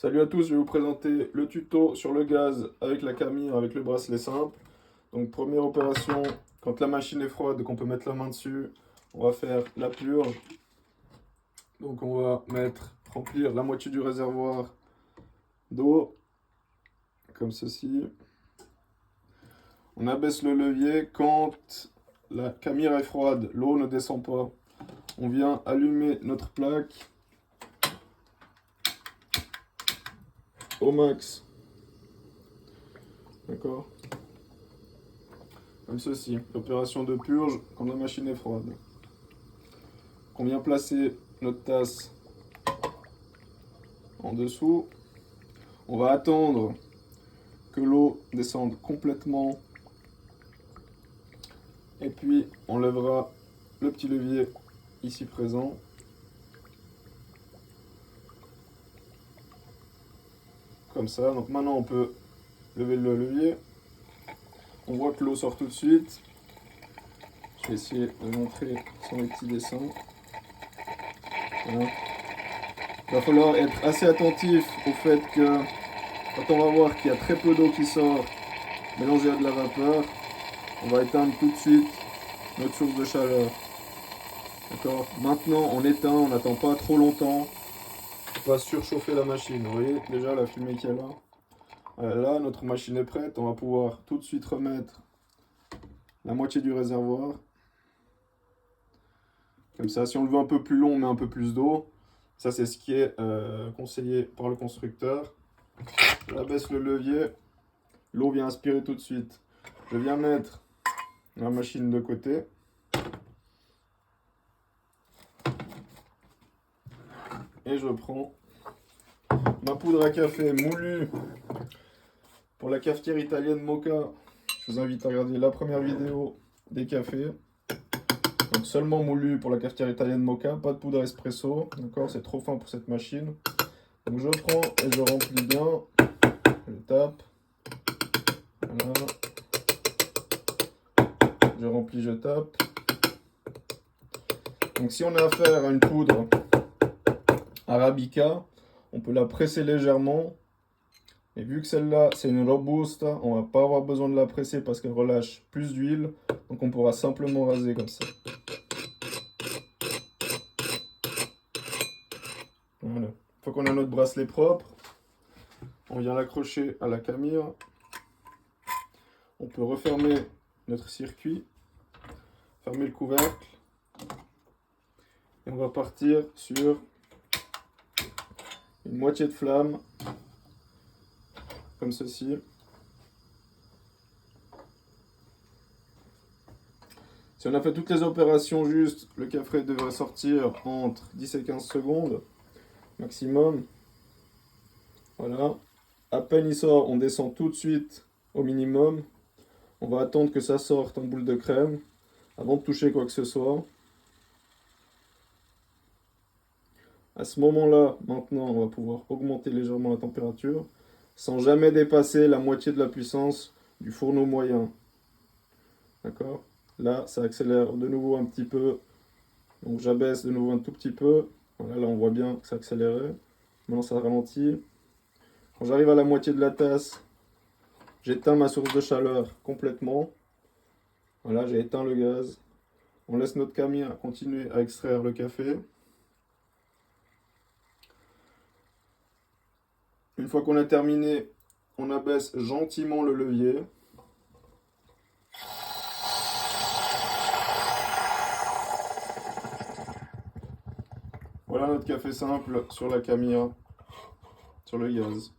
Salut à tous, je vais vous présenter le tuto sur le gaz avec la Camire, avec le bracelet simple. Donc première opération, quand la machine est froide et qu'on peut mettre la main dessus, on va faire la purge. Donc on va remplir la moitié du réservoir d'eau, comme ceci. On abaisse le levier quand la Camire est froide, l'eau ne descend pas. On vient allumer notre plaque au max. D'accord? Comme ceci, l'opération de purge quand la machine est froide. On vient placer notre tasse en dessous. On va attendre que l'eau descende complètement. Et puis on lèvera le petit levier ici présent. Comme ça. Donc maintenant on peut lever le levier. On voit que l'eau sort tout de suite. Je vais essayer de montrer sur les petits dessins. Voilà. Il va falloir être assez attentif au fait que quand on va voir qu'il y a très peu d'eau qui sort mélangée à de la vapeur, on va éteindre tout de suite notre source de chaleur. D'accord? Maintenant on éteint, on n'attend pas trop longtemps. On va surchauffer la machine. Vous voyez déjà la fumée qu'il y a là. Là, notre machine est prête. On va pouvoir tout de suite remettre la moitié du réservoir. Comme ça, si on le veut un peu plus long, on met un peu plus d'eau. Ça, c'est ce qui est conseillé par le constructeur. J'abaisse le levier. L'eau vient aspirer tout de suite. Je viens mettre la machine de côté. Et je prends ma poudre à café moulue pour la cafetière italienne Moka. Je vous invite à regarder la première vidéo des cafés. Donc seulement moulu pour la cafetière italienne Moka, pas de poudre espresso. D'accord, c'est trop fin pour cette machine. Donc je prends et je remplis bien. Je tape. Voilà. Je remplis, je tape. Donc si on a affaire à une poudre Arabica, on peut la presser légèrement. Et vu que celle-là, c'est une Robusta, on va pas avoir besoin de la presser parce qu'elle relâche plus d'huile. Donc on pourra simplement raser comme ça. Voilà. Une fois qu'on a notre bracelet propre, on vient l'accrocher à la Camire. On peut refermer notre circuit, fermer le couvercle. Et on va partir sur une moitié de flamme, comme ceci. Si on a fait toutes les opérations juste, le café devrait sortir entre 10 et 15 secondes maximum. Voilà. À peine il sort, on descend tout de suite au minimum. On va attendre que ça sorte en boule de crème avant de toucher quoi que ce soit. À ce moment-là, maintenant, on va pouvoir augmenter légèrement la température sans jamais dépasser la moitié de la puissance du fourneau moyen. D'accord? Là, ça accélère de nouveau un petit peu. Donc j'abaisse de nouveau un tout petit peu. Voilà, là on voit bien que ça accélérait. Maintenant ça ralentit. Quand j'arrive à la moitié de la tasse, j'éteins ma source de chaleur complètement. Voilà, j'ai éteint le gaz. On laisse notre Camire continuer à extraire le café. Une fois qu'on a terminé, on abaisse gentiment le levier. Voilà notre café simple sur la Camire, sur le gaz.